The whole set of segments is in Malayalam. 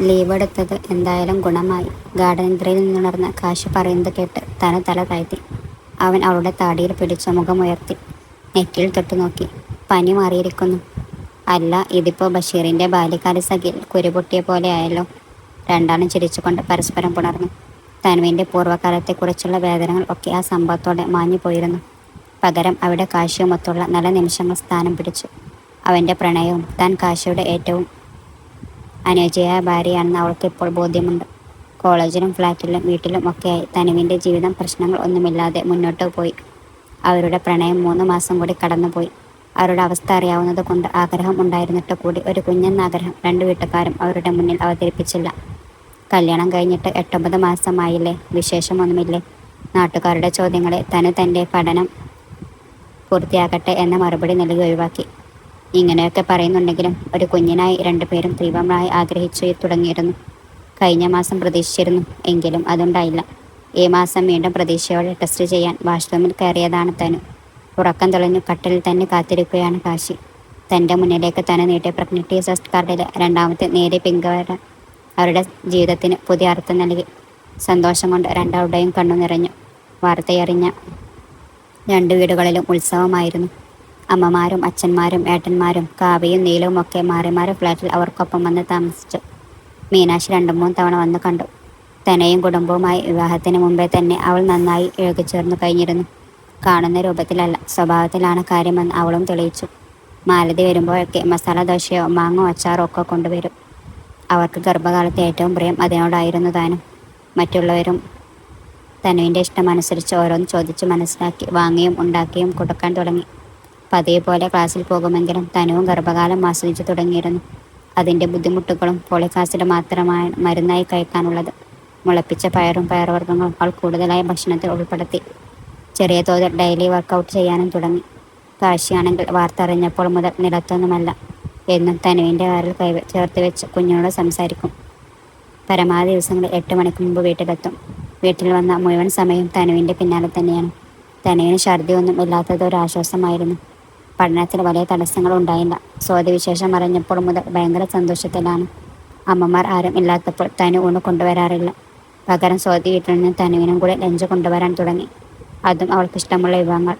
ലീവ് എടുത്തത് എന്തായാലും ഗുണമായി. ഗാഠനിദ്രയിൽ നിന്നുണർന്ന കാശി പറയുന്നത് കേട്ട് തല താഴ്ത്തി. അവൻ അവളുടെ താടിയിൽ പിടിച്ച മുഖമുയർത്തി നെറ്റിയിൽ തൊട്ടു നോക്കി. പനി മാറിയിരിക്കുന്നു. അല്ല, ഇതിപ്പോ ബഷീറിന്റെ ബാല്യകാല സഖിയിൽ കുരുപൊട്ടിയ പോലെ ആയല്ലോ. രണ്ടാളും ചിരിച്ചുകൊണ്ട് പരസ്പരം പുണർന്നു. തനുവിന്റെ പൂർവ്വകാലത്തെക്കുറിച്ചുള്ള വേദനകൾ ഒക്കെ ആ സംഭവത്തോടെ മാഞ്ഞു പോയിരുന്നു. പകരം അവിടെ കാശിയുമൊത്തുള്ള നല്ല നിമിഷങ്ങൾ സ്ഥാനം പിടിച്ചു. അവന്റെ പ്രണയവും താൻ കാശിയുടെ ഏറ്റവും അനുയോജ്യയായ ഭാര്യയാണെന്ന് അവൾക്ക് ഇപ്പോൾ ബോധ്യമുണ്ട്. കോളേജിലും ഫ്ലാറ്റിലും വീട്ടിലും ഒക്കെയായി തനുവിന്റെ ജീവിതം പ്രശ്നങ്ങൾ ഒന്നുമില്ലാതെ മുന്നോട്ട് പോയി. അവരുടെ പ്രണയം 3 മാസം കൂടി കടന്നുപോയി. അവരുടെ അവസ്ഥ അറിയാവുന്നത് കൊണ്ട് ആഗ്രഹം ഉണ്ടായിരുന്നിട്ട് കൂടി ഒരു കുഞ്ഞെന്നാഗ്രഹം രണ്ടു വീട്ടുകാരും അവരുടെ മുന്നിൽ അവതരിപ്പിച്ചില്ല. കല്യാണം കഴിഞ്ഞിട്ട് 8-9 മാസമായില്ലേ, വിശേഷമൊന്നുമില്ലേ? നാട്ടുകാരുടെ ചോദ്യങ്ങളെ തനു തൻ്റെ പഠനം പൂർത്തിയാക്കട്ടെ എന്ന മറുപടി നൽകി ഒഴിവാക്കി. ഇങ്ങനെയൊക്കെ പറയുന്നുണ്ടെങ്കിലും ഒരു കുഞ്ഞിനായി രണ്ടുപേരും തീവ്രമായി ആഗ്രഹിച്ചു തുടങ്ങിയിരുന്നു. കഴിഞ്ഞ മാസം പ്രതീക്ഷിച്ചിരുന്നു, എങ്കിലും അതുണ്ടായില്ല. ഈ മാസം വീണ്ടും പ്രതീക്ഷയോടെ ടെസ്റ്റ് ചെയ്യാൻ വാഷ്റൂമിൽ കയറിയതാണ് തനു. ഉറക്കം തെളിഞ്ഞു കട്ടിലിൽ തന്നെ കാത്തിരിക്കുകയാണ് കാശി. തൻ്റെ മുന്നിലേക്ക് തനു നീട്ടിയ പ്രഗ്നൻസി ടെസ്റ്റ് കാർഡിലെ രണ്ടാമത്തെ നേരിയ പിങ്ക് വര അവരുടെ ജീവിതത്തിന് പുതിയ അർത്ഥം നൽകി. സന്തോഷം കൊണ്ട് രണ്ടാളുടെയും കണ്ണു നിറഞ്ഞു. വാർത്തയറിഞ്ഞ 2 വീടുകളിലും ഉത്സവമായിരുന്നു. അമ്മമാരും അച്ഛന്മാരും ഏട്ടന്മാരും കാവ്യയും നീലവും ഒക്കെ മാറി മാറി ഫ്ലാറ്റിൽ അവർക്കൊപ്പം വന്ന് താമസിച്ചു. മീനാക്ഷി 2-3 തവണ വന്ന് കണ്ടു. തന്നെയും കുടുംബവുമായി വിവാഹത്തിന് മുമ്പേ തന്നെ അവൾ നന്നായി ഇഴുകിച്ചേർന്നു കഴിഞ്ഞിരുന്നു. കാണുന്ന രൂപത്തിലല്ല, സ്വഭാവത്തിലാണ് കാര്യമെന്ന് അവളും തെളിയിച്ചു. മാലതി വരുമ്പോഴൊക്കെ മസാല ദോശയോ മാങ്ങോ അച്ചാറോ ഒക്കെ കൊണ്ടുവരും. അവർക്ക് ഗർഭകാലത്ത് ഏറ്റവും പ്രിയം അതിനോടായിരുന്നു താനും. മറ്റുള്ളവരും തനുവിൻ്റെ ഇഷ്ടമനുസരിച്ച് ഓരോന്ന് ചോദിച്ച് മനസ്സിലാക്കി വാങ്ങിയും ഉണ്ടാക്കിയും കൊടുക്കാൻ തുടങ്ങി. പതിയെ പോലെ ക്ലാസ്സിൽ പോകുമെങ്കിലും തനുവും ഗർഭകാലം ആസ്വദിച്ചു തുടങ്ങിയിരുന്നു. അതിൻ്റെ ബുദ്ധിമുട്ടുകളും ഫോളിക് ആസിഡ് മാത്രമാണ് മരുന്നായി കഴിക്കാനുള്ളത്. മുളപ്പിച്ച പയറും പയറുവർഗ്ഗങ്ങളും അവൾ കൂടുതലായി ഭക്ഷണത്തിൽ ഉൾപ്പെടുത്തി. ചെറിയ തോതിൽ ഡെയിലി വർക്കൗട്ട് ചെയ്യാനും തുടങ്ങി. കാശിയാണെങ്കിൽ വാർത്ത അറിഞ്ഞപ്പോൾ മുതൽ നിലത്തൊന്നുമല്ല. എന്നും തനുവിൻ്റെ കാറിൽ ചേർത്ത് വെച്ച് കുഞ്ഞിനോട് സംസാരിക്കും. പരമാവധി ദിവസങ്ങളിൽ 8 മണിക്ക് മുമ്പ് വീട്ടിലെത്തും. വീട്ടിൽ വന്ന മുഴുവൻ സമയം തനുവിൻ്റെ പിന്നാലെ തന്നെയാണ്. തനുവിന് ഛർദിയൊന്നും ഇല്ലാത്തത് ഒരു ആശ്വാസമായിരുന്നു. പഠനത്തിൽ വലിയ തടസ്സങ്ങൾ ഉണ്ടായില്ല. സ്വാതി വിശേഷം അറിഞ്ഞപ്പോൾ മുതൽ ഭയങ്കര സന്തോഷത്തിലാണ്. അമ്മമാർ ആരും ഇല്ലാത്തപ്പോൾ തനു ഊണ് കൊണ്ടുവരാറില്ല. പകരം സ്വാതി വീട്ടിൽ നിന്ന് തനുവിനും കൂടെ ലഞ്ച് കൊണ്ടുവരാൻ തുടങ്ങി. അതും അവൾക്കിഷ്ടമുള്ള വിഭവങ്ങൾ.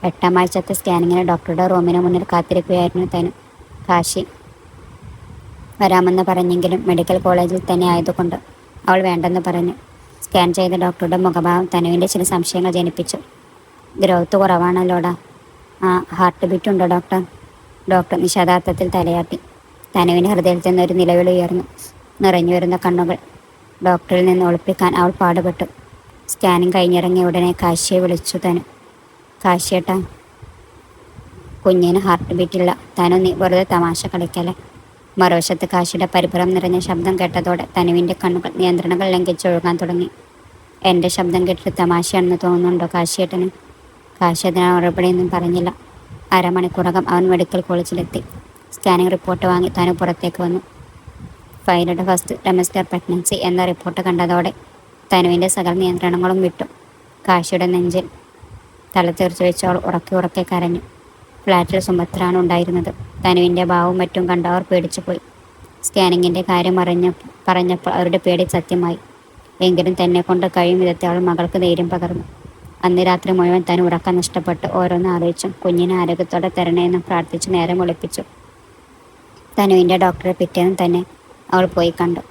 8-ാം ആഴ്ചത്തെ സ്കാനിങ്ങിന് ഡോക്ടറുടെ റൂമിന് മുന്നിൽ കാത്തിരിക്കുകയായിരുന്നു തനു. കാശി വരാമെന്ന് പറഞ്ഞെങ്കിലും മെഡിക്കൽ കോളേജിൽ തന്നെ ആയതുകൊണ്ട് അവൾ വേണ്ടെന്ന് പറഞ്ഞു. സ്കാൻ ചെയ്ത ഡോക്ടറുടെ മുഖഭാവം തനുവിൻ്റെ ചില സംശയങ്ങൾ ജനിപ്പിച്ചു. ഗ്രോത്ത് കുറവാണല്ലോടാ. ആ, ഹാർട്ട് ബീറ്റ് ഉണ്ടോ ഡോക്ടർ? ഡോക്ടർ നിഷേധാർത്ഥത്തിൽ തലയാട്ടി. തനുവിൻ്റെ ഹൃദയത്തിൽ നിന്ന് ഒരു നിലവിളി ഉയർന്നു. നിറഞ്ഞു വരുന്ന കണ്ണുകൾ ഡോക്ടറിൽ നിന്ന് ഒളിപ്പിക്കാൻ അവൾ പാടുപെട്ടു. സ്കാനിങ് കഴിഞ്ഞിറങ്ങിയ ഉടനെ കാശിയെ വിളിച്ചു തനു. കാശിയേട്ടാ, കുഞ്ഞിന് ഹാർട്ട് ബീറ്റില്ല. തനു, നീ വെറുതെ തമാശ കളിക്കല്ലേ. മറുവശത്ത് കാശിയുടെ പരിഭ്രമം നിറഞ്ഞ ശബ്ദം കേട്ടതോടെ തനുവിൻ്റെ കണ്ണുകൾ നിയന്ത്രണങ്ങൾ ലംഘിച്ചൊഴുകാൻ തുടങ്ങി. എൻ്റെ ശബ്ദം കേട്ടിട്ട് തമാശയാണെന്ന് തോന്നുന്നുണ്ടോ കാശിയേട്ടന്? കാശി അതിനാ മറുപടിയൊന്നും പറഞ്ഞില്ല. അരമണിക്കൂറകം അവൻ മെഡിക്കൽ കോളേജിലെത്തി. സ്കാനിങ് റിപ്പോർട്ട് വാങ്ങി തനു പുറത്തേക്ക് വന്നു. ഫൈലഡ് ഫസ്റ്റ് ട്രൈമസ്റ്റർ പ്രഗ്നൻസി എന്ന റിപ്പോർട്ട് കണ്ടതോടെ തനുവിൻ്റെ സകല നിയന്ത്രണങ്ങളും വിട്ടു. കാശിയുടെ നെഞ്ചിൽ തല തീർച്ചു വെച്ച് അവൾ ഉറക്കെ കരഞ്ഞു. ഫ്ലാറ്റിൽ സുഭദ്രയാണ് ഉണ്ടായിരുന്നത്. തനുവിൻ്റെ ഭാവവും മറ്റും കണ്ട് അവർ പേടിച്ചുപോയി. സ്കാനിങ്ങിൻ്റെ കാര്യം പറഞ്ഞപ്പോൾ അവരുടെ പേടി സത്യമായി. എങ്കിലും തന്നെ കൊണ്ട് കഴിയും വിധത്തിൽ അവൾ മകൾക്ക് ധൈര്യം പകർന്നു. അന്ന് രാത്രി മുഴുവൻ തനു ഉറക്കം നഷ്ടപ്പെട്ട് ഓരോന്ന് ആലോചിച്ചും കുഞ്ഞിനെ ആരോഗ്യത്തോടെ തരണേന്നും പ്രാർത്ഥിച്ച് നേരം ഒളിപ്പിച്ചു. തനുവിൻ്റെ ഡോക്ടറെ പിറ്റേന്ന് തന്നെ അവൾ പോയി കണ്ടു.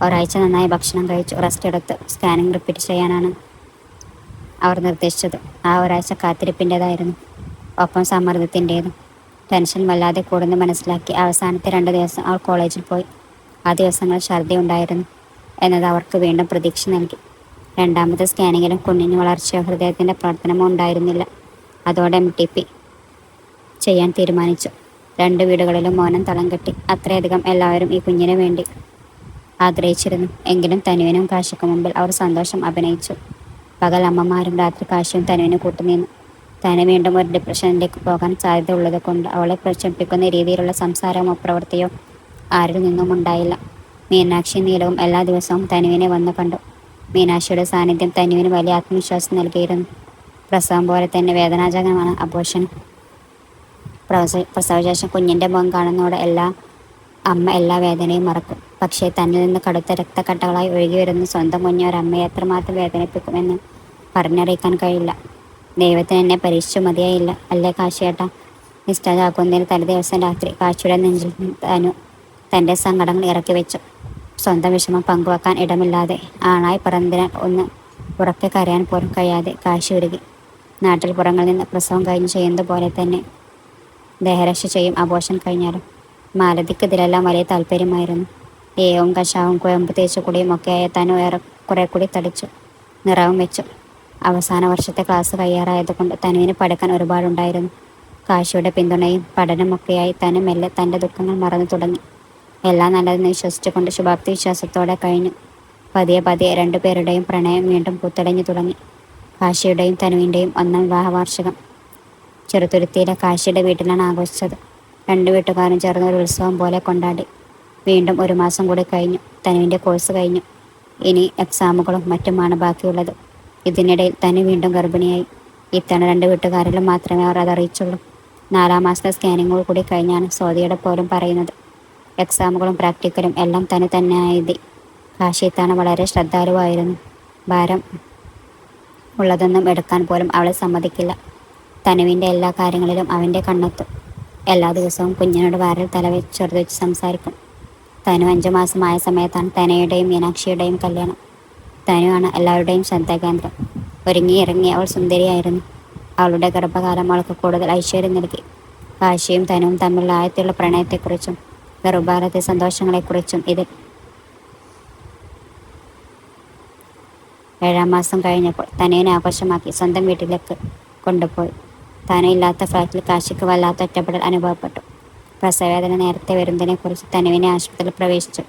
ഒരാഴ്ച നന്നായി ഭക്ഷണം കഴിച്ചു റെസ്റ്റ് എടുത്ത് സ്കാനിങ് റിപ്പീറ്റ് ചെയ്യാനാണ് അവർ നിർദ്ദേശിച്ചത്. ആ ഒരാഴ്ച കാത്തിരിപ്പിൻ്റെതായിരുന്നു, ഒപ്പം സമ്മർദ്ദത്തിൻ്റെതും. ടെൻഷൻ വല്ലാതെ കൂടുന്നു മനസ്സിലാക്കി അവസാനത്തെ 2 ദിവസം അവൾ കോളേജിൽ പോയി. ആ ദിവസങ്ങളിൽ ഛർദി ഉണ്ടായിരുന്നു എന്നത് അവർക്ക് വീണ്ടും പ്രതീക്ഷ നൽകി. 2ാമത്തെ സ്കാനിങ്ങിലും കുഞ്ഞിന് വളർച്ചയോ ഹൃദയത്തിൻ്റെ പ്രവർത്തനമോ ഉണ്ടായിരുന്നില്ല. അതോടെ MTP ചെയ്യാൻ തീരുമാനിച്ചു. 2 വീടുകളിലും മൗനം തളം കെട്ടി. അത്രയധികം എല്ലാവരും ഈ കുഞ്ഞിന് വേണ്ടി ആഗ്രഹിച്ചിരുന്നു. എങ്കിലും തനുവിനും കാശിക്കും മുമ്പിൽ അവർ സന്തോഷം അഭിനയിച്ചു. പകൽ അമ്മമാരും രാത്രി കാശിയും തനുവിന് കൂട്ടുനിന്നു. തനു വീണ്ടും ഒരു ഡിപ്രഷനിലേക്ക് പോകാൻ സാധ്യത ഉള്ളത് കൊണ്ട് അവളെ പ്രശമിപ്പിക്കുന്ന രീതിയിലുള്ള സംസാരമോ പ്രവൃത്തിയോ ആരിൽ നിന്നും ഉണ്ടായില്ല. മീനാക്ഷി നീലവും എല്ലാ ദിവസവും തനുവിനെ വന്നു കണ്ടു. മീനാക്ഷിയുടെ സാന്നിധ്യം തനുവിന് വലിയ ആത്മവിശ്വാസം നൽകിയിരുന്നു. പ്രസവം പോലെ തന്നെ വേദനാജനകമാണ് അബോർഷൻ. പ്രസവശേഷം കുഞ്ഞിൻ്റെ മുഖം കാണുന്നതോടെ അമ്മ എല്ലാ വേദനയും മറക്കും. പക്ഷേ തന്നിൽ നിന്ന് കടുത്ത രക്തക്കട്ടകളായി ഒഴുകി വരുന്ന സ്വന്തം കുഞ്ഞ് ഒരമ്മയെ എത്രമാത്രം വേദനിപ്പിക്കുമെന്ന് പറഞ്ഞറിയിക്കാൻ കഴിയില്ല. ദൈവത്തിന് എന്നെ പരീക്ഷിച്ചു മതിയായില്ല അല്ലേ കാശിയേട്ട? ഡിസ്ചാർജ് ആക്കുന്നതിന് തലേദിവസം രാത്രി കാശിയുടെ നെഞ്ചിൽ തനു തൻ്റെ സങ്കടങ്ങൾ ഇറക്കി വെച്ചു. സ്വന്തം വിഷമം പങ്കുവെക്കാൻ ഇടമില്ലാതെ ആണായി പിറന്നതിനാൽ ഒന്ന് ഉറക്കെ കരയാൻ പോലും കഴിയാതെ കാശി ഉരുകി. നാട്ടിൽ പുറങ്ങളിൽ നിന്ന് പ്രസവം കഴിഞ്ഞ് ചെയ്യുന്നത് പോലെ തന്നെ ദേഹരക്ഷ ചെയ്യും അബോർഷൻ കഴിഞ്ഞാലും. മാലതിക്ക് ഇതിലെല്ലാം വലിയ താല്പര്യമായിരുന്നു. ഏവും കഷാവും കുഴമ്പ് തേച്ചുകൂടിയും ഒക്കെയായ തനു ഏറെ കുറെ കൂടി തടിച്ചു, നിറവും വെച്ചു. അവസാന വർഷത്തെ ക്ലാസ് കഴിയാറായതുകൊണ്ട് തനുവിന് പഠിക്കാൻ ഒരുപാടുണ്ടായിരുന്നു. കാശിയുടെ പിന്തുണയും പഠനമൊക്കെയായി തനു മെല്ലെ തൻ്റെ ദുഃഖങ്ങൾ മറന്നു തുടങ്ങി. എല്ലാം നല്ലതെന്ന് വിശ്വസിച്ചുകൊണ്ട് ശുഭാപ്തി വിശ്വാസത്തോടെ കഴിഞ്ഞു. പതിയെ പതിയെ രണ്ടുപേരുടെയും പ്രണയം വീണ്ടും പുത്തടഞ്ഞു തുടങ്ങി. കാശിയുടെയും തനുവിൻ്റെയും 1ാം വിവാഹ വാർഷികം ചെറുതുരുത്തിയിലെ കാശിയുടെ വീട്ടിലാണ് ആഘോഷിച്ചത്. രണ്ടു വീട്ടുകാരും ചേർന്ന് ഒരു ഉത്സവം പോലെ കൊണ്ടാടി. വീണ്ടും 1 മാസം കൂടി കഴിഞ്ഞു. തനുവിൻ്റെ കോഴ്സ് കഴിഞ്ഞു. ഇനി എക്സാമുകളും മറ്റുമാണ് ബാക്കിയുള്ളത്. ഇതിനിടയിൽ തനു വീണ്ടും ഗർഭിണിയായി. ഇത്തവണ 2 വീട്ടുകാരിലും മാത്രമേ അവർ അതറിയിച്ചുള്ളൂ. 4ാം മാസത്തെ സ്കാനിങ്ങുകൾ കൂടി കഴിഞ്ഞാണ് സ്വാതിയുടെ പോലും പറയുന്നത്. എക്സാമുകളും പ്രാക്ടിക്കലും എല്ലാം തനു തന്നെ എഴുതി. കാശി ഇത്തവണ വളരെ ശ്രദ്ധാലുവായിരുന്നു. ഭാരം ഉള്ളതൊന്നും എടുക്കാൻ പോലും അവളെ സമ്മതിക്കില്ല. തനുവിൻ്റെ എല്ലാ കാര്യങ്ങളിലും അവൻ്റെ കണ്ണെത്തും. എല്ലാ ദിവസവും കുഞ്ഞിനോട് വാരിൽ ചെറുത് വെച്ച് സംസാരിക്കും. തനു 5 മാസമായ സമയത്താണ് തനയുടെയും മീനാക്ഷിയുടെയും കല്യാണം. തനുവാണ് എല്ലാവരുടെയും ശ്രദ്ധാകേന്ദ്രം. ഒരുങ്ങി ഇറങ്ങി അവൾ സുന്ദരിയായിരുന്നു. അവളുടെ ഗർഭകാലം അവൾക്ക് കൂടുതൽ ഐശ്വര്യം നൽകി. കാശിയും തനുവും തമ്മിലുള്ള ആഴത്തിലുള്ള പ്രണയത്തെക്കുറിച്ചും ഗർഭകാലത്തെ സന്തോഷങ്ങളെക്കുറിച്ചും ഇതിൽ 7ാം മാസം കഴിഞ്ഞപ്പോൾ തനുവിനെ ആഘോഷമാക്കി സ്വന്തം വീട്ടിലേക്ക് കൊണ്ടുപോയി. തനു ഇല്ലാത്ത ഫ്ലാറ്റിൽ കാശിക്ക് വല്ലാത്ത ഒറ്റപ്പെടൽ അനുഭവപ്പെട്ടു. പ്രസവവേദന നേരത്തെ വരുന്നതിനെക്കുറിച്ച് തനുവിനെ ആശുപത്രിയിൽ പ്രവേശിച്ചു.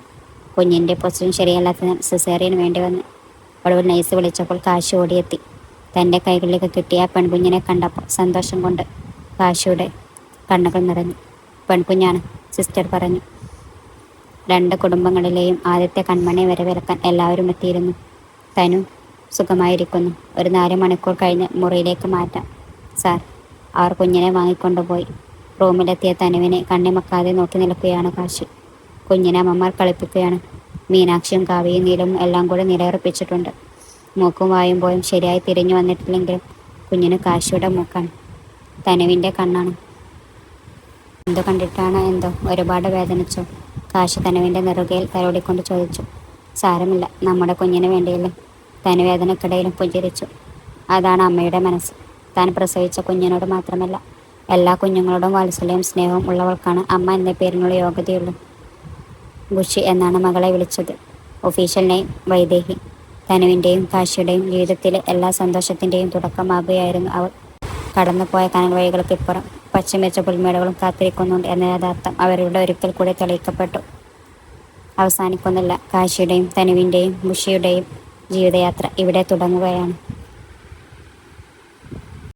കുഞ്ഞിൻ്റെ പൊസിഷൻ ശരിയല്ലാത്തതിനാൽ സിസേറിയൻ വേണ്ടി വന്നു. ഒടുവിൽ നഴ്സ് വിളിച്ചപ്പോൾ കാശി ഓടിയെത്തി. തൻ്റെ കൈകളിലേക്ക് കിട്ടിയ പെൺകുഞ്ഞിനെ കണ്ടപ്പോൾ സന്തോഷം കൊണ്ട് കാശിയുടെ കണ്ണുകൾ നിറഞ്ഞു. പെൺകുഞ്ഞാണ്, സിസ്റ്റർ പറഞ്ഞു. 2 കുടുംബങ്ങളിലെയും ആദ്യത്തെ കൺമണിയെ വരവേൽക്കാൻ എല്ലാവരും എത്തിയിരുന്നു. തനു സുഖമായിരിക്കുന്നു. ഒരു 4 മണിക്കൂർ കഴിഞ്ഞ് മുറിയിലേക്ക് മാറ്റാം സാർ. അവർ കുഞ്ഞിനെ വാങ്ങിക്കൊണ്ടുപോയി. റൂമിലെത്തിയ തനുവിനെ കണ്ണിമക്കാതെ നോക്കി നിൽക്കുകയാണ് കാശി. കുഞ്ഞിനെ അമ്മമാർ കളിപ്പിക്കുകയാണ്. മീനാക്ഷിയും കാവ്യയും നീലവും എല്ലാം കൂടെ നിലയുറപ്പിച്ചിട്ടുണ്ട്. മൂക്കും വായും പോയും ശരിയായി തിരിഞ്ഞു വന്നിട്ടില്ലെങ്കിലും കുഞ്ഞിന് കാശിയുടെ മൂക്കാണ്, തനുവിൻ്റെ കണ്ണാണ്. എന്തോ കണ്ടിട്ടാണോ എന്തോ ഒരുപാട് വേദനിച്ചോ? കാശി തനുവിൻ്റെ നെറുകയിൽ തലോടിക്കൊണ്ട് ചോദിച്ചു. സാരമില്ല, നമ്മുടെ കുഞ്ഞിന് വേണ്ടിയല്ലേ. തനു വേദനക്കിടയിലും പുഞ്ചിരിച്ചു. അതാണ് അമ്മയുടെ മനസ്സ്. താൻ പ്രസവിച്ച കുഞ്ഞിനോട് മാത്രമല്ല, എല്ലാ കുഞ്ഞുങ്ങളോടും വാത്സല്യവും സ്നേഹവും ഉള്ളവൾക്കാണ് അമ്മ എന്ന പേരിനുള്ള യോഗ്യതയുള്ളൂ. ഖുഷി എന്നാണ് മകളെ വിളിച്ചത്. Official name Vaidehi. തനുവിൻ്റെയും കാശിയുടെയും ജീവിതത്തിലെ എല്ലാ സന്തോഷത്തിൻ്റെയും തുടക്കമാകുകയായിരുന്നു അവൾ. കടന്നുപോയ കനൽ വഴികൾക്കിപ്പുറം പശ്ചിമിച്ച പുൽമേടുകളും കാത്തിരിക്കുന്നുണ്ട് എന്ന യഥാർത്ഥം അവരുടെ ഒരിക്കൽ കൂടി തെളിയിക്കപ്പെട്ടു. അവസാനിക്കുന്നില്ല. കാശിയുടെയും തനുവിൻ്റെയും ഖുഷിയുടെയും ജീവിതയാത്ര ഇവിടെ തുടങ്ങുകയാണ്.